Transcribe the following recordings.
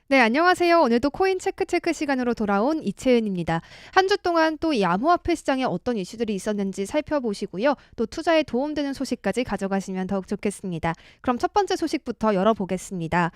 네, 안녕하세요. 오늘도 코인 체크 시간으로 돌아온 이채은입니다. 한 주 동안 또 이 암호화폐 시장에 어떤 이슈들이 있었는지 살펴보시고요. 또 투자에 도움되는 소식까지 가져가시면 더욱 좋겠습니다. 그럼 첫 번째 소식부터 열어보겠습니다.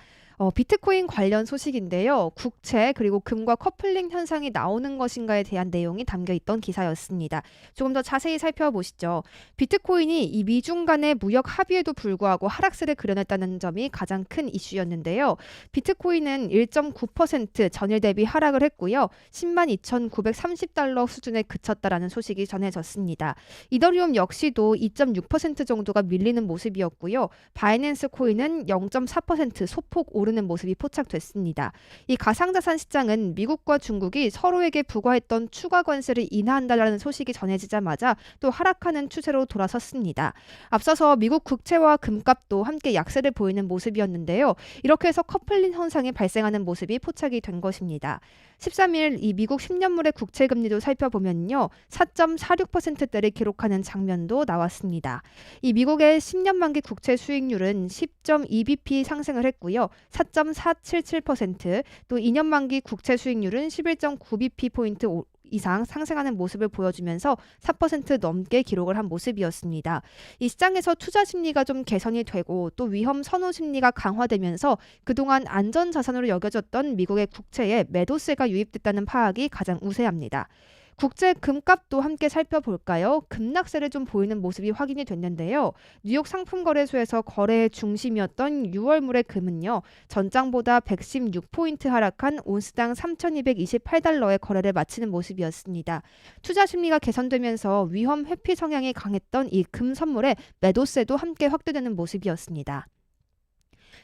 비트코인 관련 소식인데요. 국채 그리고 금과 커플링 현상이 나오는 것인가에 대한 내용이 담겨 있던 기사였습니다. 조금 더 자세히 살펴보시죠. 비트코인이 이 미중 간의 무역 합의에도 불구하고 하락세를 그려냈다는 점이 가장 큰 이슈였는데요. 비트코인은 1.9% 전일 대비 하락을 했고요. 10만 2,930달러 수준에 그쳤다라는 소식이 전해졌습니다. 이더리움 역시도 2.6% 정도가 밀리는 모습이었고요. 바이낸스 코인은 0.4% 소폭 오르는 모습이 포착됐습니다. 이 가상자산 시장은 미국과 중국이 서로에게 부과했던 추가 관세를 인하한다라는 소식이 전해지자마자 또 하락하는 추세로 돌아섰습니다. 앞서서 미국 국채와 금값도 함께 약세를 보이는 모습이었는데요. 이렇게 해서 커플링 현상이 발생하는 모습이 포착이 된 것입니다. 13일 이 미국 10년물의 국채 금리도 살펴보면요. 4.46%대를 기록하는 장면도 나왔습니다. 이 미국의 10년 만기 국채 수익률은 10.2bp 상승을 했고요. 4.477%, 또 2년 만기 국채 수익률은 11.9bp 포인트 이상 상승하는 모습을 보여주면서 4% 넘게 기록을 한 모습이었습니다. 이 시장에서 투자 심리가 좀 개선이 되고 또 위험 선호 심리가 강화되면서 그동안 안전 자산으로 여겨졌던 미국의 국채에 매도세가 유입됐다는 파악이 가장 우세합니다. 국제 금값도 함께 살펴볼까요? 급락세를 좀 보이는 모습이 확인이 됐는데요. 뉴욕 상품거래소에서 거래의 중심이었던 6월물의 금은요. 전장보다 116포인트 하락한 온스당 3,228달러의 거래를 마치는 모습이었습니다. 투자 심리가 개선되면서 위험 회피 성향이 강했던 이 금 선물의 매도세도 함께 확대되는 모습이었습니다.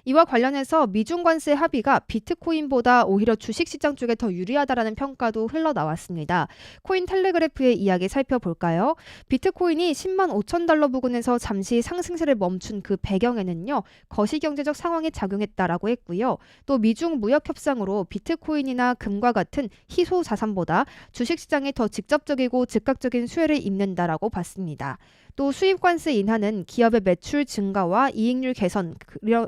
이와 관련해서 미중 관세 합의가 비트코인보다 오히려 주식시장 쪽에 더 유리하다라는 평가도 흘러나왔습니다. 코인텔레그래프의 이야기 살펴볼까요? 비트코인이 10만 5천 달러 부근에서 잠시 상승세를 멈춘 그 배경에는요. 거시경제적 상황이 작용했다라고 했고요. 또 미중 무역 협상으로 비트코인이나 금과 같은 희소 자산보다 주식시장이 더 직접적이고 즉각적인 수혜를 입는다라고 봤습니다. 또 수입 관세 인하는 기업의 매출 증가와 이익률 개선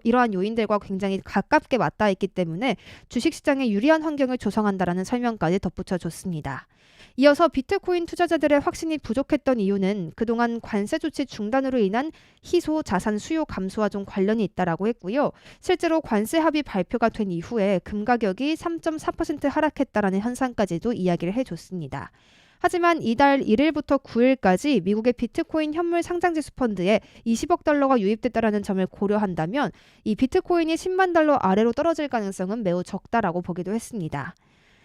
이러한 요인들과 굉장히 가깝게 맞닿아 있기 때문에 주식시장에 유리한 환경을 조성한다라는 설명까지 덧붙여 줬습니다. 이어서 비트코인 투자자들의 확신이 부족했던 이유는 그동안 관세 조치 중단으로 인한 희소 자산 수요 감소와 좀 관련이 있다라고 했고요. 실제로 관세 합의 발표가 된 이후에 금 가격이 3.4% 하락했다라는 현상까지도 이야기를 해줬습니다. 하지만 이달 1일부터 9일까지 미국의 비트코인 현물 상장지수 펀드에 20억 달러가 유입됐다라는 점을 고려한다면 이 비트코인이 10만 달러 아래로 떨어질 가능성은 매우 적다라고 보기도 했습니다.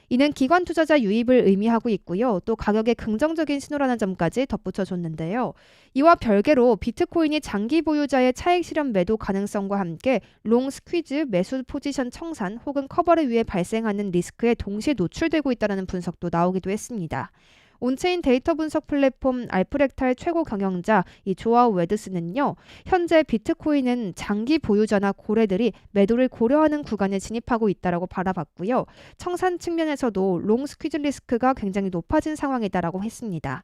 이는 기관 투자자 유입을 의미하고 있고요. 또 가격에 긍정적인 신호라는 점까지 덧붙여 줬는데요. 이와 별개로 비트코인이 장기 보유자의 차익 실현 매도 가능성과 함께 롱 스퀴즈 매수 포지션 청산 혹은 커버를 위해 발생하는 리스크에 동시에 노출되고 있다는 분석도 나오기도 했습니다. 온체인 데이터 분석 플랫폼 알프렉탈 최고 경영자 이 조아우 웨드스는요. 현재 비트코인은 장기 보유자나 고래들이 매도를 고려하는 구간에 진입하고 있다라고 바라봤고요. 청산 측면에서도 롱 스퀴즈 리스크가 굉장히 높아진 상황이다라고 했습니다.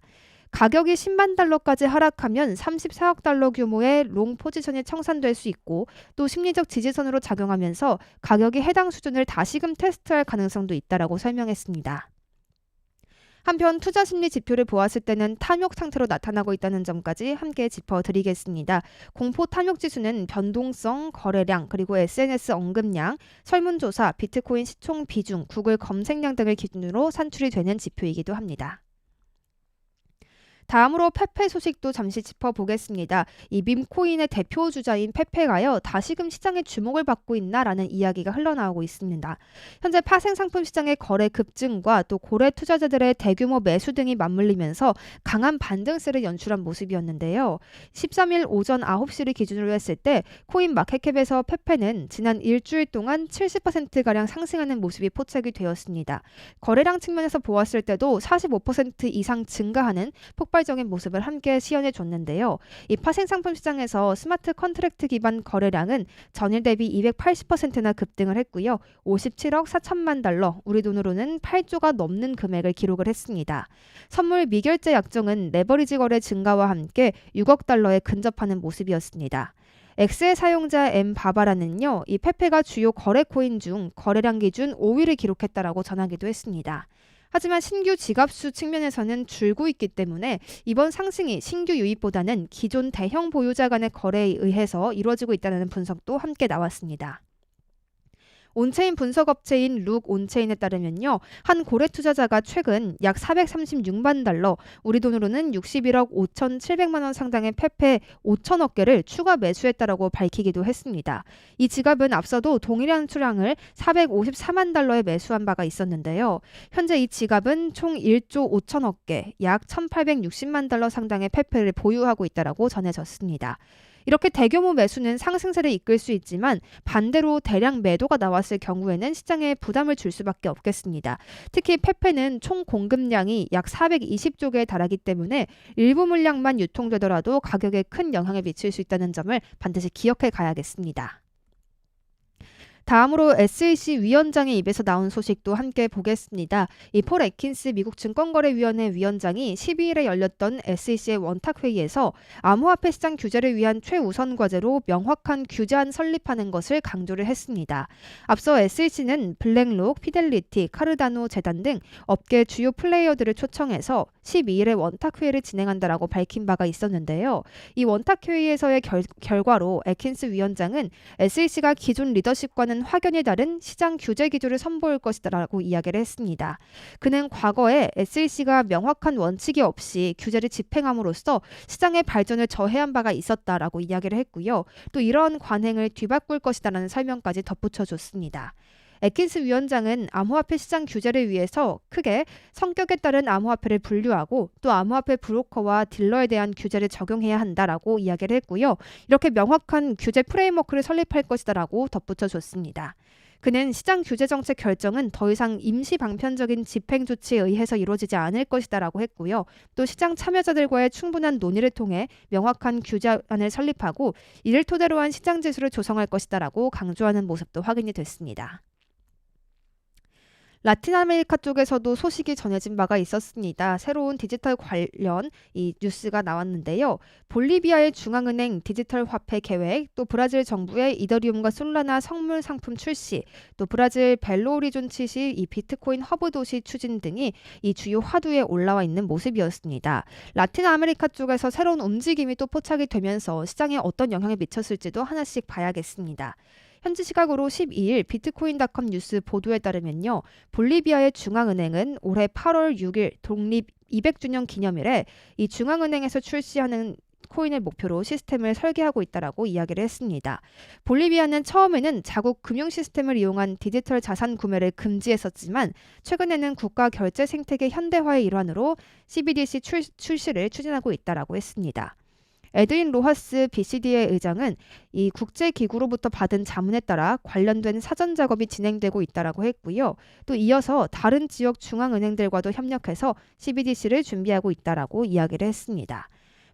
가격이 10만 달러까지 하락하면 34억 달러 규모의 롱 포지션이 청산될 수 있고 또 심리적 지지선으로 작용하면서 가격이 해당 수준을 다시금 테스트할 가능성도 있다라고 설명했습니다. 한편 투자 심리 지표를 보았을 때는 탐욕 상태로 나타나고 있다는 점까지 함께 짚어드리겠습니다. 공포 탐욕 지수는 변동성, 거래량, 그리고 SNS 언급량, 설문조사, 비트코인 시총 비중, 구글 검색량 등을 기준으로 산출이 되는 지표이기도 합니다. 다음으로 페페 소식도 잠시 짚어보겠습니다. 이 밈코인의 대표 주자인 페페가요. 다시금 시장의 주목을 받고 있나라는 이야기가 흘러나오고 있습니다. 현재 파생 상품 시장의 거래 급증과 또 고래 투자자들의 대규모 매수 등이 맞물리면서 강한 반등세를 연출한 모습이었는데요. 13일 오전 9시를 기준으로 했을 때 코인 마켓캡에서 페페는 지난 일주일 동안 70%가량 상승하는 모습이 포착이 되었습니다. 거래량 측면에서 보았을 때도 45% 이상 증가하는 폭발적인 모습을 함께 시연해 줬는데요. 이 파생 상품 시장에서 스마트 컨트랙트 기반 거래량은 전일 대비 280%나 급등을 했고요. 57억 4천만 달러, 우리 돈으로는 8조가 넘는 금액을 기록을 했습니다. 선물 미결제 약정은 레버리지 거래 증가와 함께 6억 달러에 근접하는 모습이었습니다. 엑스의 사용자 엠바바라는요, 이 페페가 주요 거래 코인 중 거래량 기준 5위를 기록했다라고 전하기도 했습니다. 하지만 신규 지갑수 측면에서는 줄고 있기 때문에 이번 상승이 신규 유입보다는 기존 대형 보유자 간의 거래에 의해서 이루어지고 있다는 분석도 함께 나왔습니다. 온체인 분석업체인 룩 온체인에 따르면요. 한 고래 투자자가 최근 약 436만 달러, 우리 돈으로는 61억 5,700만 원 상당의 페페 5천억 개를 추가 매수했다라고 밝히기도 했습니다. 이 지갑은 앞서도 동일한 수량을 454만 달러에 매수한 바가 있었는데요. 현재 이 지갑은 총 1조 5천억 개, 약 1,860만 달러 상당의 페페를 보유하고 있다라고 전해졌습니다. 이렇게 대규모 매수는 상승세를 이끌 수 있지만 반대로 대량 매도가 나왔을 경우에는 시장에 부담을 줄 수밖에 없겠습니다. 특히 페페는 총 공급량이 약 420조 개에 달하기 때문에 일부 물량만 유통되더라도 가격에 큰 영향을 미칠 수 있다는 점을 반드시 기억해 가야겠습니다. 다음으로 SEC 위원장의 입에서 나온 소식도 함께 보겠습니다. 이 폴 애킨스 미국 증권거래위원회 위원장이 12일에 열렸던 SEC의 원탁회의에서 암호화폐 시장 규제를 위한 최우선 과제로 명확한 규제안 설립하는 것을 강조를 했습니다. 앞서 SEC는 블랙록, 피델리티, 카르다노 재단 등 업계 주요 플레이어들을 초청해서 12일에 원탁회의를 진행한다라고 밝힌 바가 있었는데요. 이 원탁회의에서의 결과로 애킨스 위원장은 SEC가 기존 리더십과는 확연히 다른 시장 규제 기조를 선보일 것이다라고 이야기를 했습니다. 그는 과거에 SEC가 명확한 원칙이 없이 규제를 집행함으로써 시장의 발전을 저해한 바가 있었다라고 이야기를 했고요. 또 이러한 관행을 뒤바꿀 것이다라는 설명까지 덧붙여줬습니다. 애킨스 위원장은 암호화폐 시장 규제를 위해서 크게 성격에 따른 암호화폐를 분류하고 또 암호화폐 브로커와 딜러에 대한 규제를 적용해야 한다라고 이야기를 했고요. 이렇게 명확한 규제 프레임워크를 설립할 것이다라고 덧붙여줬습니다. 그는 시장 규제 정책 결정은 더 이상 임시 방편적인 집행 조치에 의해서 이루어지지 않을 것이다라고 했고요. 또 시장 참여자들과의 충분한 논의를 통해 명확한 규제안을 설립하고 이를 토대로 한 시장 지수를 조성할 것이다라고 강조하는 모습도 확인이 됐습니다. 라틴 아메리카 쪽에서도 소식이 전해진 바가 있었습니다. 새로운 디지털 관련 이 뉴스가 나왔는데요. 볼리비아의 중앙은행 디지털 화폐 계획, 또 브라질 정부의 이더리움과 솔라나 선물 상품 출시, 또 브라질 벨로 오리존치시 이 비트코인 허브 도시 추진 등이 이 주요 화두에 올라와 있는 모습이었습니다. 라틴 아메리카 쪽에서 새로운 움직임이 또 포착이 되면서 시장에 어떤 영향을 미쳤을지도 하나씩 봐야겠습니다. 현지 시각으로 12일 비트코인닷컴 뉴스 보도에 따르면요. 볼리비아의 중앙은행은 올해 8월 6일 독립 200주년 기념일에 이 중앙은행에서 출시하는 코인을 목표로 시스템을 설계하고 있다라고 이야기를 했습니다. 볼리비아는 처음에는 자국 금융 시스템을 이용한 디지털 자산 구매를 금지했었지만 최근에는 국가 결제 생태계 현대화의 일환으로 CBDC 출시를 추진하고 있다라고 했습니다. 에드윈 로하스 BCD의 의장은 이 국제기구로부터 받은 자문에 따라 관련된 사전 작업이 진행되고 있다라고 했고요. 또 이어서 다른 지역 중앙은행들과도 협력해서 CBDC를 준비하고 있다라고 이야기를 했습니다.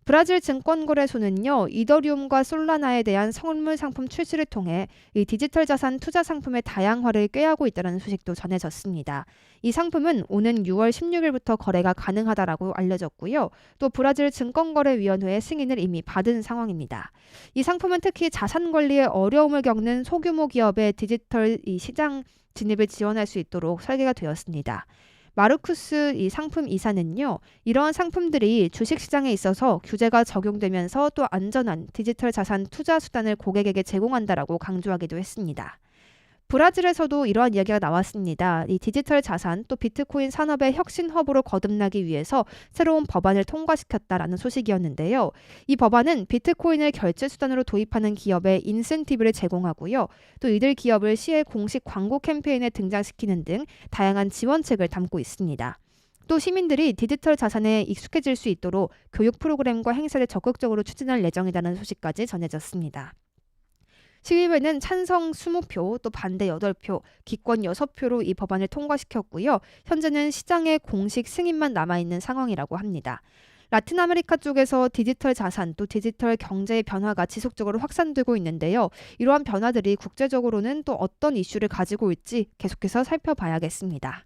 브라질 증권거래소는요. 이더리움과 솔라나에 대한 선물 상품 출시를 통해 이 디지털 자산 투자 상품의 다양화를 꾀하고 있다는 소식도 전해졌습니다. 이 상품은 오는 6월 16일부터 거래가 가능하다라고 알려졌고요. 또 브라질 증권거래위원회의 승인을 이미 받은 상황입니다. 이 상품은 특히 자산 관리에 어려움을 겪는 소규모 기업의 디지털 이 시장 진입을 지원할 수 있도록 설계가 되었습니다. 마르쿠스 이 상품 이사는요. 이러한 상품들이 주식시장에 있어서 규제가 적용되면서 또 안전한 디지털 자산 투자 수단을 고객에게 제공한다라고 강조하기도 했습니다. 브라질에서도 이러한 이야기가 나왔습니다. 이 디지털 자산 또 비트코인 산업의 혁신 허브로 거듭나기 위해서 새로운 법안을 통과시켰다라는 소식이었는데요. 이 법안은 비트코인을 결제 수단으로 도입하는 기업에 인센티브를 제공하고요. 또 이들 기업을 시의 공식 광고 캠페인에 등장시키는 등 다양한 지원책을 담고 있습니다. 또 시민들이 디지털 자산에 익숙해질 수 있도록 교육 프로그램과 행사를 적극적으로 추진할 예정이라는 소식까지 전해졌습니다. 시의회는 찬성 20표, 또 반대 8표, 기권 6표로 이 법안을 통과시켰고요. 현재는 시장의 공식 승인만 남아있는 상황이라고 합니다. 라틴 아메리카 쪽에서 디지털 자산, 또 디지털 경제의 변화가 지속적으로 확산되고 있는데요. 이러한 변화들이 국제적으로는 또 어떤 이슈를 가지고 올지 계속해서 살펴봐야겠습니다.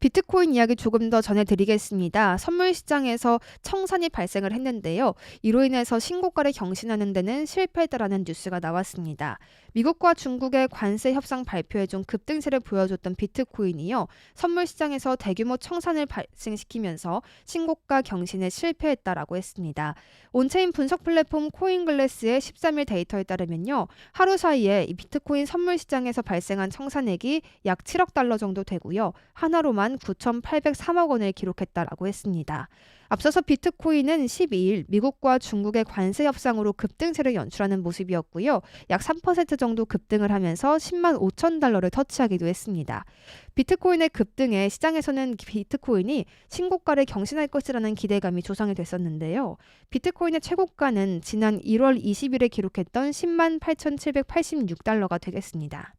비트코인 이야기 조금 더 전해드리겠습니다. 선물 시장에서 청산이 발생을 했는데요. 이로 인해서 신고가를 경신하는 데는 실패했다라는 뉴스가 나왔습니다. 미국과 중국의 관세 협상 발표에 좀 급등세를 보여줬던 비트코인이요. 선물 시장에서 대규모 청산을 발생시키면서 신고가 경신에 실패했다라고 했습니다. 온체인 분석 플랫폼 코인글래스의 13일 데이터에 따르면요. 하루 사이에 이 비트코인 선물 시장에서 발생한 청산액이 약 7억 달러 정도 되고요. 하나로만 9,803억 원을 기록했다라고 했습니다. 앞서서 비트코인은 12일 미국과 중국의 관세 협상으로 급등세를 연출하는 모습이었고요. 약 3% 정도 급등을 하면서 10만 5천 달러를 터치하기도 했습니다. 비트코인의 급등에 시장에서는 비트코인이 신고가를 경신할 것이라는 기대감이 조성이 됐었는데요. 비트코인의 최고가는 지난 1월 20일에 기록했던 10만 8,786달러가 되겠습니다.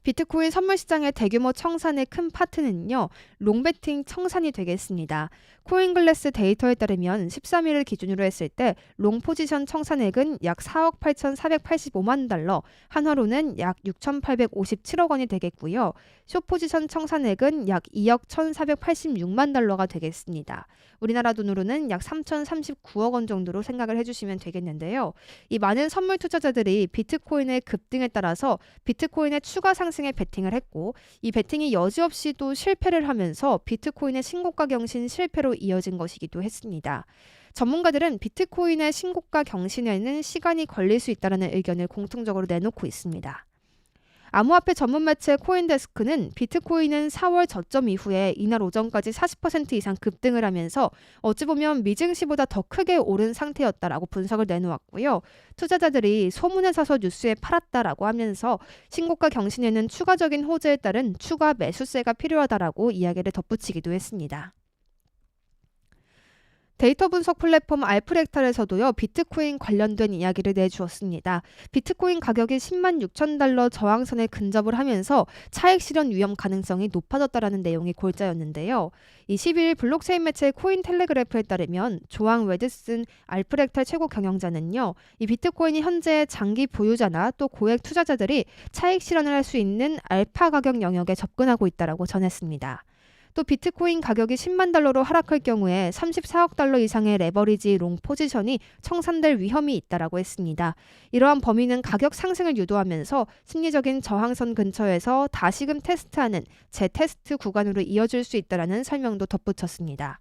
비트코인 선물 시장의 대규모 청산의 큰 파트는요. 롱베팅 청산이 되겠습니다. 코인글래스 데이터에 따르면 13일을 기준으로 했을 때 롱 포지션 청산액은 약 4억 8,485만 달러, 한화로는 약 6,857억 원이 되겠고요. 숏 포지션 청산액은 약 2억 1,486만 달러가 되겠습니다. 우리나라 돈으로는 약 3,039억 원 정도로 생각을 해주시면 되겠는데요. 이 많은 선물 투자자들이 비트코인의 급등에 따라서 비트코인의 추가 상승에 베팅을 했고 이 베팅이 여지없이 또 실패를 하면서 비트코인의 신고가 경신 실패로 이어진 것이기도 했습니다. 전문가들은 비트코인의 신고가 경신에는 시간이 걸릴 수 있다는 의견을 공통적으로 내놓고 있습니다. 암호화폐 전문 매체 코인데스크는 비트코인은 4월 저점 이후에 이날 오전까지 40% 이상 급등을 하면서 어찌 보면 미증시보다 더 크게 오른 상태였다라고 분석을 내놓았고요. 투자자들이 소문에 사서 뉴스에 팔았다라고 하면서 신고가 경신에는 추가적인 호재에 따른 추가 매수세가 필요하다라고 이야기를 덧붙이기도 했습니다. 데이터 분석 플랫폼 알프렉탈에서도요. 비트코인 관련된 이야기를 내주었습니다. 비트코인 가격이 10만 6천 달러 저항선에 근접을 하면서 차익 실현 위험 가능성이 높아졌다라는 내용이 골자였는데요. 이 12일 블록체인 매체 코인텔레그래프에 따르면 조항 웨드슨 알프렉탈 최고 경영자는요. 이 비트코인이 현재 장기 보유자나 또 고액 투자자들이 차익 실현을 할 수 있는 알파 가격 영역에 접근하고 있다라고 전했습니다. 또 비트코인 가격이 10만 달러로 하락할 경우에 34억 달러 이상의 레버리지 롱 포지션이 청산될 위험이 있다라고 했습니다. 이러한 범위는 가격 상승을 유도하면서 심리적인 저항선 근처에서 다시금 테스트하는 재테스트 구간으로 이어질 수 있다라는 설명도 덧붙였습니다.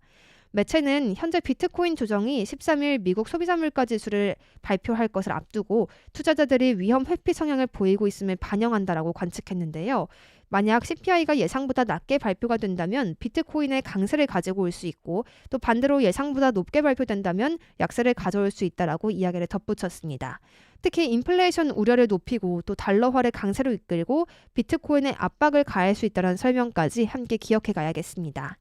매체는 현재 비트코인 조정이 13일 미국 소비자 물가 지수를 발표할 것을 앞두고 투자자들이 위험 회피 성향을 보이고 있음을 반영한다라고 관측했는데요. 만약 CPI가 예상보다 낮게 발표가 된다면 비트코인의 강세를 가지고 올 수 있고 또 반대로 예상보다 높게 발표된다면 약세를 가져올 수 있다라고 이야기를 덧붙였습니다. 특히 인플레이션 우려를 높이고 또 달러화를 강세로 이끌고 비트코인에 압박을 가할 수 있다는 설명까지 함께 기억해 가야겠습니다.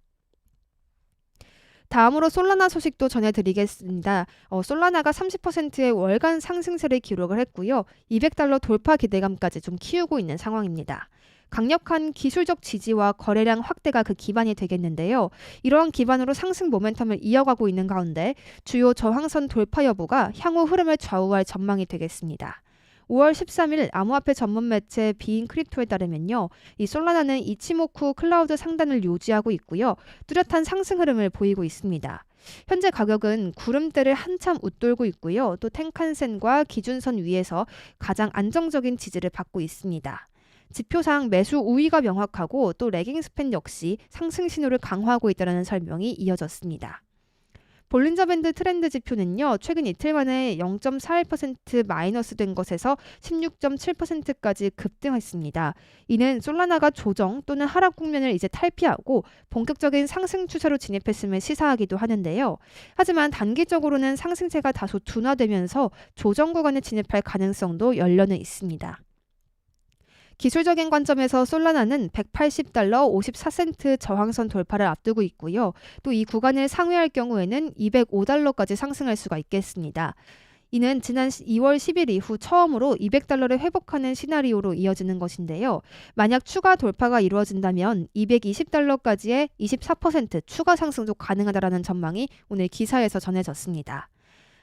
다음으로 솔라나 소식도 전해드리겠습니다. 솔라나가 30%의 월간 상승세를 기록을 했고요. 200달러 돌파 기대감까지 좀 키우고 있는 상황입니다. 강력한 기술적 지지와 거래량 확대가 그 기반이 되겠는데요. 이러한 기반으로 상승 모멘텀을 이어가고 있는 가운데 주요 저항선 돌파 여부가 향후 흐름을 좌우할 전망이 되겠습니다. 5월 13일 암호화폐 전문 매체 비인 크립토에 따르면요. 이 솔라나는 이치모쿠 클라우드 상단을 유지하고 있고요. 뚜렷한 상승 흐름을 보이고 있습니다. 현재 가격은 구름대를 한참 웃돌고 있고요. 또 텐칸센과 기준선 위에서 가장 안정적인 지지를 받고 있습니다. 지표상 매수 우위가 명확하고 또 레깅 스팬 역시 상승 신호를 강화하고 있다는 설명이 이어졌습니다. 볼린저 밴드 트렌드 지표는요. 최근 이틀 만에 0.41% 마이너스 된 것에서 16.7%까지 급등했습니다. 이는 솔라나가 조정 또는 하락 국면을 이제 탈피하고 본격적인 상승 추세로 진입했음을 시사하기도 하는데요. 하지만 단기적으로는 상승세가 다소 둔화되면서 조정 구간에 진입할 가능성도 열려는 있습니다. 기술적인 관점에서 솔라나는 180달러 54센트 저항선 돌파를 앞두고 있고요. 또 이 구간을 상회할 경우에는 205달러까지 상승할 수가 있겠습니다. 이는 지난 2월 10일 이후 처음으로 200달러를 회복하는 시나리오로 이어지는 것인데요. 만약 추가 돌파가 이루어진다면 220달러까지의 24% 추가 상승도 가능하다라는 전망이 오늘 기사에서 전해졌습니다.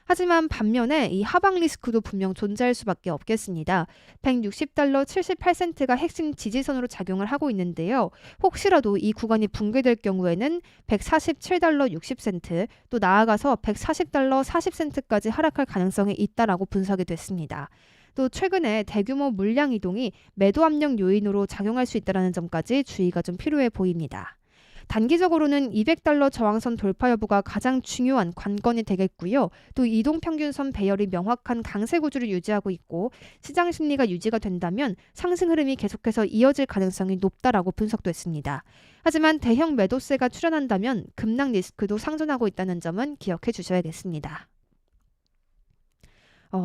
하지만 반면에 이 하방 리스크도 분명 존재할 수밖에 없겠습니다. 160달러 78센트가 핵심 지지선으로 작용을 하고 있는데요. 혹시라도 이 구간이 붕괴될 경우에는 147달러 60센트, 또 나아가서 140달러 40센트까지 하락할 가능성이 있다라고 분석이 됐습니다. 또 최근에 대규모 물량 이동이 매도 압력 요인으로 작용할 수 있다는 점까지 주의가 좀 필요해 보입니다. 단기적으로는 200달러 저항선 돌파 여부가 가장 중요한 관건이 되겠고요. 또 이동평균선 배열이 명확한 강세 구조를 유지하고 있고 시장 심리가 유지가 된다면 상승 흐름이 계속해서 이어질 가능성이 높다라고 분석됐습니다. 하지만 대형 매도세가 출현한다면 급락 리스크도 상존하고 있다는 점은 기억해 주셔야겠습니다.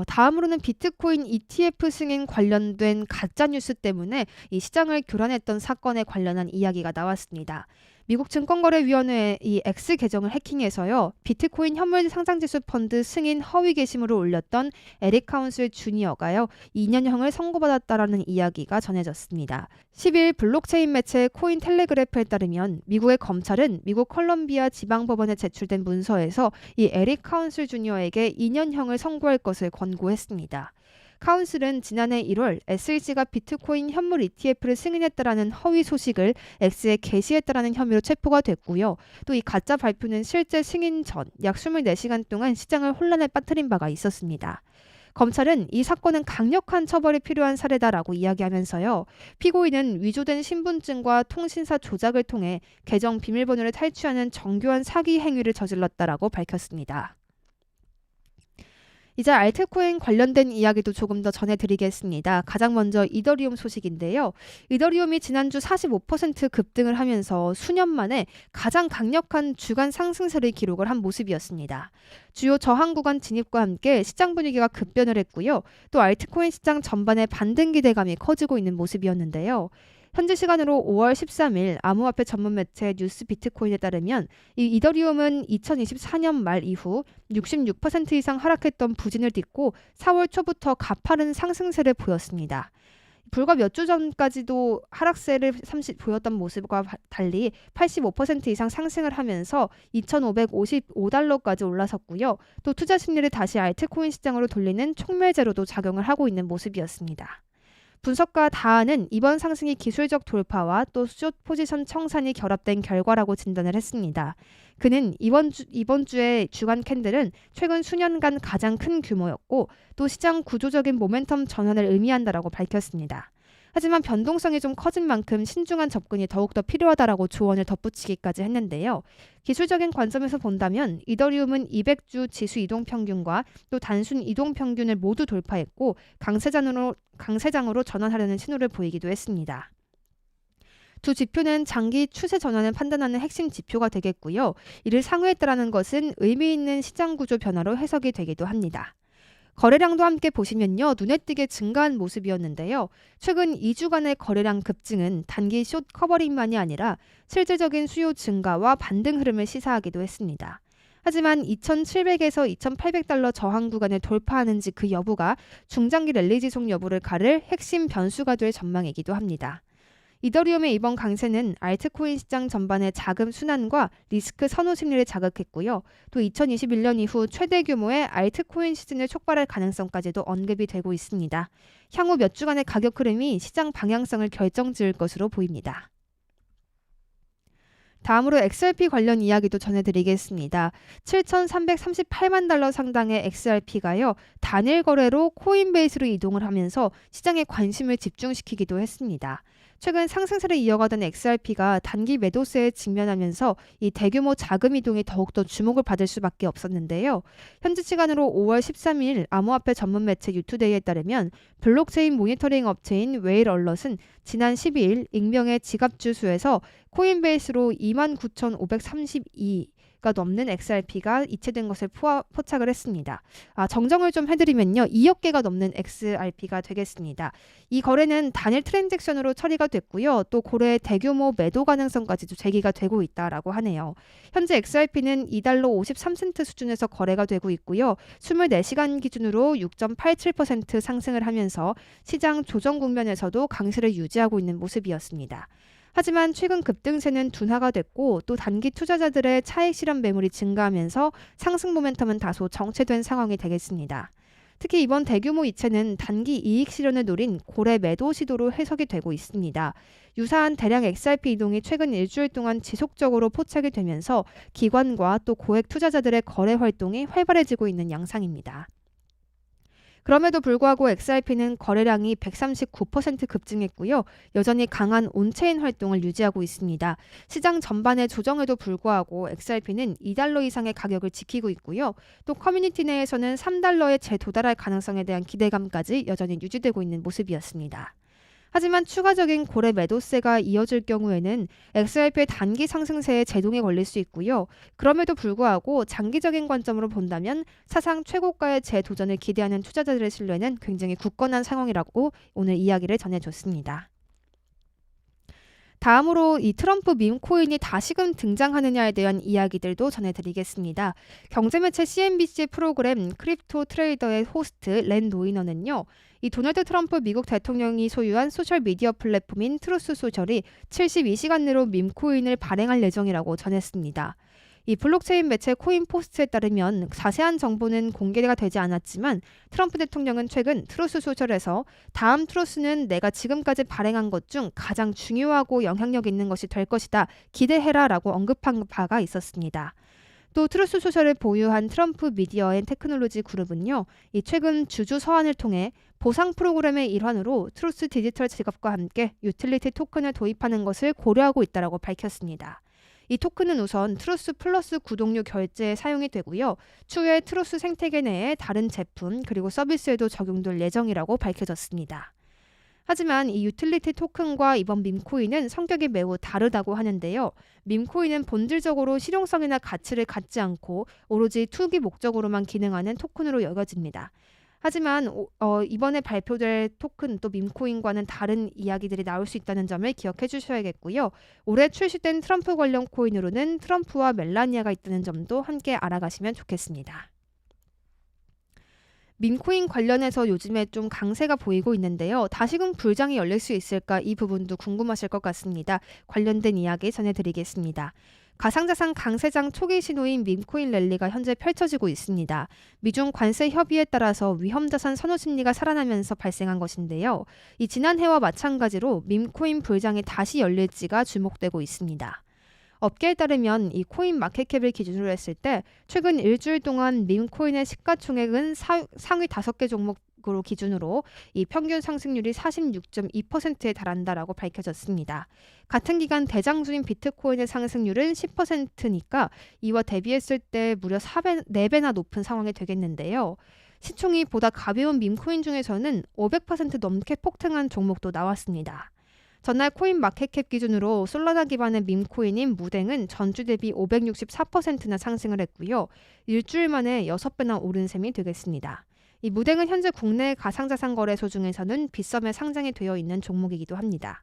다음으로는 비트코인 ETF 승인 관련된 가짜뉴스 때문에 이 시장을 교란했던 사건에 관련한 이야기가 나왔습니다. 미국 증권거래위원회의 이 X 계정을 해킹해서요. 비트코인 현물 상장지수 펀드 승인 허위 게시물을 올렸던 에릭 카운슬 주니어가요. 2년형을 선고받았다라는 이야기가 전해졌습니다. 10일 블록체인 매체 코인텔레그래프에 따르면 미국의 검찰은 미국 컬럼비아 지방법원에 제출된 문서에서 이 에릭 카운슬 주니어에게 2년형을 선고할 것을 권고했습니다. 카운슬은 지난해 1월 SEC가 비트코인 현물 ETF를 승인했다라는 허위 소식을 X에 게시했다라는 혐의로 체포가 됐고요. 또 이 가짜 발표는 실제 승인 전 약 24시간 동안 시장을 혼란에 빠뜨린 바가 있었습니다. 검찰은 이 사건은 강력한 처벌이 필요한 사례다라고 이야기하면서요. 피고인은 위조된 신분증과 통신사 조작을 통해 계정 비밀번호를 탈취하는 정교한 사기 행위를 저질렀다라고 밝혔습니다. 이제 알트코인 관련된 이야기도 조금 더 전해드리겠습니다. 가장 먼저 이더리움 소식인데요. 이더리움이 지난주 45% 급등을 하면서 수년 만에 가장 강력한 주간 상승세를 기록을 한 모습이었습니다. 주요 저항 구간 진입과 함께 시장 분위기가 급변을 했고요. 또 알트코인 시장 전반의 반등 기대감이 커지고 있는 모습이었는데요. 현지 시간으로 5월 13일 암호화폐 전문 매체 뉴스 비트코인에 따르면 이 이더리움은 2024년 말 이후 66% 이상 하락했던 부진을 딛고 4월 초부터 가파른 상승세를 보였습니다. 불과 몇 주 전까지도 하락세를 보였던 모습과 달리 85% 이상 상승을 하면서 2,555달러까지 올라섰고요. 또 투자 심리를 다시 알트코인 시장으로 돌리는 촉매제로도 작용을 하고 있는 모습이었습니다. 분석가 다하는 이번 상승이 기술적 돌파와 또 숏 포지션 청산이 결합된 결과라고 진단을 했습니다. 그는 이번 주의 주간 캔들은 최근 수년간 가장 큰 규모였고 또 시장 구조적인 모멘텀 전환을 의미한다라고 밝혔습니다. 하지만 변동성이 좀 커진 만큼 신중한 접근이 더욱더 필요하다라고 조언을 덧붙이기까지 했는데요. 기술적인 관점에서 본다면 이더리움은 200주 지수 이동평균과 또 단순 이동평균을 모두 돌파했고 강세장으로 전환하려는 신호를 보이기도 했습니다. 두 지표는 장기 추세 전환을 판단하는 핵심 지표가 되겠고요. 이를 상회했다라는 것은 의미 있는 시장 구조 변화로 해석이 되기도 합니다. 거래량도 함께 보시면요. 눈에 띄게 증가한 모습이었는데요. 최근 2주간의 거래량 급증은 단기 숏 커버링만이 아니라 실질적인 수요 증가와 반등 흐름을 시사하기도 했습니다. 하지만 2,700에서 2,800달러 저항 구간을 돌파하는지 그 여부가 중장기 랠리 지속 여부를 가를 핵심 변수가 될 전망이기도 합니다. 이더리움의 이번 강세는 알트코인 시장 전반의 자금 순환과 리스크 선호 심리를 자극했고요. 또 2021년 이후 최대 규모의 알트코인 시즌을 촉발할 가능성까지도 언급이 되고 있습니다. 향후 몇 주간의 가격 흐름이 시장 방향성을 결정지을 것으로 보입니다. 다음으로 XRP 관련 이야기도 전해드리겠습니다. 7,338만 달러 상당의 XRP가요. 단일 거래로 코인베이스로 이동을 하면서 시장에 관심을 집중시키기도 했습니다. 최근 상승세를 이어가던 XRP가 단기 매도세에 직면하면서 이 대규모 자금 이동이 더욱더 주목을 받을 수밖에 없었는데요. 현지 시간으로 5월 13일 암호화폐 전문 매체 유투데이에 따르면 블록체인 모니터링 업체인 웨일 얼럿은 지난 12일 익명의 지갑 주수에서 코인베이스로 29,532가 넘는 XRP가 이체된 것을 포착을 했습니다. 정정을 좀 해드리면요. 2억 개가 넘는 XRP가 되겠습니다. 이 거래는 단일 트랜잭션으로 처리가 됐고요. 또 고래의 대규모 매도 가능성까지도 제기가 되고 있다라고 하네요. 현재 XRP는 2달러 53센트 수준에서 거래가 되고 있고요. 24시간 기준으로 6.87% 상승을 하면서 시장 조정 국면에서도 강세를 유지하고 있는 모습이었습니다. 하지만 최근 급등세는 둔화가 됐고 또 단기 투자자들의 차익 실현 매물이 증가하면서 상승 모멘텀은 다소 정체된 상황이 되겠습니다. 특히 이번 대규모 이체는 단기 이익 실현을 노린 고래 매도 시도로 해석이 되고 있습니다. 유사한 대량 XRP 이동이 최근 일주일 동안 지속적으로 포착이 되면서 기관과 또 고액 투자자들의 거래 활동이 활발해지고 있는 양상입니다. 그럼에도 불구하고 XRP는 거래량이 139% 급증했고요. 여전히 강한 온체인 활동을 유지하고 있습니다. 시장 전반의 조정에도 불구하고 XRP는 2달러 이상의 가격을 지키고 있고요. 또 커뮤니티 내에서는 3달러에 재도달할 가능성에 대한 기대감까지 여전히 유지되고 있는 모습이었습니다. 하지만 추가적인 고래 매도세가 이어질 경우에는 XRP의 단기 상승세에 제동이 걸릴 수 있고요. 그럼에도 불구하고 장기적인 관점으로 본다면 사상 최고가의 재도전을 기대하는 투자자들의 신뢰는 굉장히 굳건한 상황이라고 오늘 이야기를 전해줬습니다. 다음으로 이 트럼프 밈 코인이 다시금 등장하느냐에 대한 이야기들도 전해드리겠습니다. 경제매체 CNBC의 프로그램 크립토 트레이더의 호스트 랜 노이너는요. 이 도널드 트럼프 미국 대통령이 소유한 소셜미디어 플랫폼인 트루스 소셜이 72시간 내로 밈 코인을 발행할 예정이라고 전했습니다. 이 블록체인 매체 코인포스트에 따르면 자세한 정보는 공개가 되지 않았지만 트럼프 대통령은 최근 트루스 소셜에서 다음 트루스는 내가 지금까지 발행한 것 중 가장 중요하고 영향력 있는 것이 될 것이다. 기대해라 라고 언급한 바가 있었습니다. 또 트루스 소셜을 보유한 트럼프 미디어 앤 테크놀로지 그룹은요. 이 최근 주주 서한을 통해 보상 프로그램의 일환으로 트루스 디지털 지갑과 함께 유틸리티 토큰을 도입하는 것을 고려하고 있다고 밝혔습니다. 이 토큰은 우선 트루스 플러스 구독료 결제에 사용이 되고요. 추후에 트루스 생태계 내에 다른 제품 그리고 서비스에도 적용될 예정이라고 밝혀졌습니다. 하지만 이 유틸리티 토큰과 이번 밈코인은 성격이 매우 다르다고 하는데요. 밈코인은 본질적으로 실용성이나 가치를 갖지 않고 오로지 투기 목적으로만 기능하는 토큰으로 여겨집니다. 하지만 이번에 발표될 토큰 또 밈코인과는 다른 이야기들이 나올 수 있다는 점을 기억해 주셔야겠고요. 올해 출시된 트럼프 관련 코인으로는 트럼프와 멜라니아가 있다는 점도 함께 알아가시면 좋겠습니다. 밈코인 관련해서 요즘에 좀 강세가 보이고 있는데요. 다시금 불장이 열릴 수 있을까 이 부분도 궁금하실 것 같습니다. 관련된 이야기 전해드리겠습니다. 가상자산 강세장 초기 신호인 밈코인 랠리가 현재 펼쳐지고 있습니다. 미중 관세 협의에 따라서 위험자산 선호 심리가 살아나면서 발생한 것인데요. 이 지난해와 마찬가지로 밈코인 불장이 다시 열릴지가 주목되고 있습니다. 업계에 따르면 이 코인 마켓캡을 기준으로 했을 때 최근 일주일 동안 밈코인의 시가총액은 상위 5개 종목으로 기준으로 이 평균 상승률이 46.2%에 달한다라고 밝혀졌습니다. 같은 기간 대장주인 비트코인의 상승률은 10%니까 이와 대비했을 때 무려 4배나 높은 상황이 되겠는데요. 시총이 보다 가벼운 밈코인 중에서는 500% 넘게 폭등한 종목도 나왔습니다. 전날 코인 마켓캡 기준으로 솔라나 기반의 밈코인인 무댕은 전주 대비 564%나 상승을 했고요. 일주일 만에 6배나 오른 셈이 되겠습니다. 이 무댕은 현재 국내 가상자산 거래소 중에서는 빗썸에 상장이 되어 있는 종목이기도 합니다.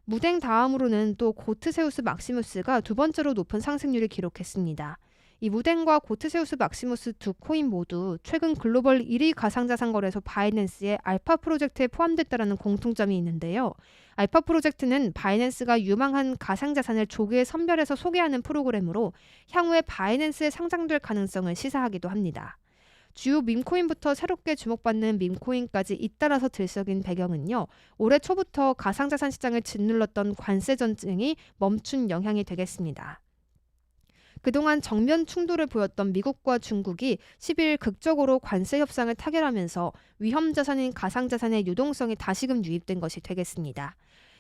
무댕 다음으로는 또 고트세우스 막시무스가 두 번째로 높은 상승률을 기록했습니다. 이 무댕과 고트세우스 막시무스 두 코인 모두 최근 글로벌 1위 가상자산 거래소 바이낸스의 알파 프로젝트에 포함됐다는 공통점이 있는데요. 알파 프로젝트는 바이낸스가 유망한 가상자산을 조기에 선별해서 소개하는 프로그램으로 향후에 바이낸스에 상장될 가능성을 시사하기도 합니다. 주요 밈코인부터 새롭게 주목받는 밈코인까지 잇따라서 들썩인 배경은요. 올해 초부터 가상자산 시장을 짓눌렀던 관세 전쟁이 멈춘 영향이 되겠습니다. 그동안 정면 충돌을 보였던 미국과 중국이 10일 극적으로 관세 협상을 타결하면서 위험 자산인 가상자산의 유동성이 다시금 유입된 것이 되겠습니다.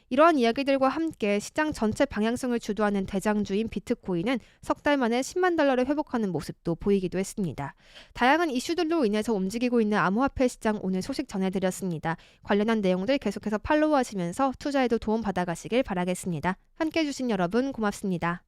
이러한 이야기들과 함께 시장 전체 방향성을 주도하는 대장주인 비트코인은 석 달 만에 10만 달러를 회복하는 모습도 보이기도 했습니다. 다양한 이슈들로 인해서 움직이고 있는 암호화폐 시장 오늘 소식 전해드렸습니다. 관련한 내용들 계속해서 팔로우하시면서 투자에도 도움 받아가시길 바라겠습니다. 함께해 주신 여러분 고맙습니다.